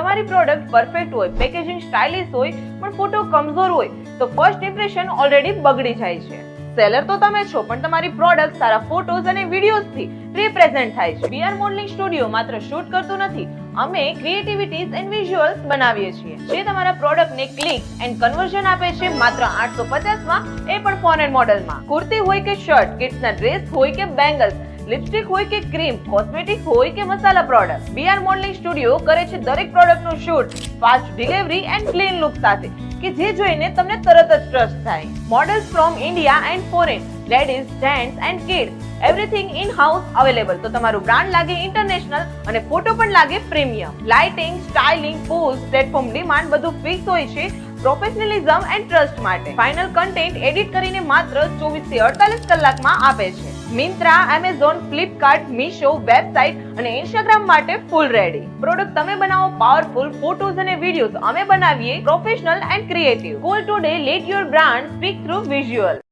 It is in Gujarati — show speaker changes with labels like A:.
A: તમારી પ્રોડક્ટ પરફેક્ટ હોય, પેકેજિંગ સ્ટાઇલિશ હોય, પણ ફોટો કમજોર હોય તો ફર્સ્ટ ઇમ્પ્રેશન ઓલરેડી બગડી જાય છે. સેલર તો તમે છો, પણ તમારી પ્રોડક્ટ સારા ફોટોઝ અને વિડીયોઝથી રિપ્રેઝેન્ટ થાય છે. બીઆર મોડલિંગ સ્ટુડિયો માત્ર શૂટ કરતું નથી, અમે ક્રિએટિવિટીઝ એન્ડ વિઝ્યુઅલ્સ બનાવીએ છીએ જે તમારા પ્રોડક્ટને ક્લિક્સ એન્ડ કન્વર્ઝન આપે છે માત્ર 850 માં, એ પણ ફોરેન મોડલમાં. કુર્તી હોય કે શર્ટ, કિડ્સના ડ્રેસ હોય કે બેંગલ્સ, લિપસ્ટિક હોય કે ક્રીમ, કોસ્મેટિક હોય કે મસાલા પ્રોડક્ટ, બીઆર મોડલિંગ સ્ટુડિયો કરે છે દરેક પ્રોડક્ટનું shoot fast delivery and clean look સાથે કે જે જોઈને તમને તરત જ ટ્રસ્ટ થાય. Models from India and foreign, ladies, gents and kids, everything in house available. તો તમારું બ્રાન્ડ લાગે ઇન્ટરનેશનલ અને ફોટો પણ લાગે premium. Lighting, styling, pose, platform demand બધું ફિક્સ હોય છે પ્રોફેશનલિઝમ એન્ડ ટ્રસ્ટ માટે. ફાઇનલ કન્ટેન્ટ એડિટ કરીને માત્ર 24 થી 48 કલાકમાં આપે છે. Myntra, Amazon, Flipkart, Meesho, website અને ઇન્સ્ટાગ્રામ માટે ફૂલ રેડી. પ્રોડક્ટ તમે બનાવો પાવરફુલ, ફોટોઝ અને વિડીયોઝ અમે બનાવીએ professional and creative. Call today, late your brand speak through visual.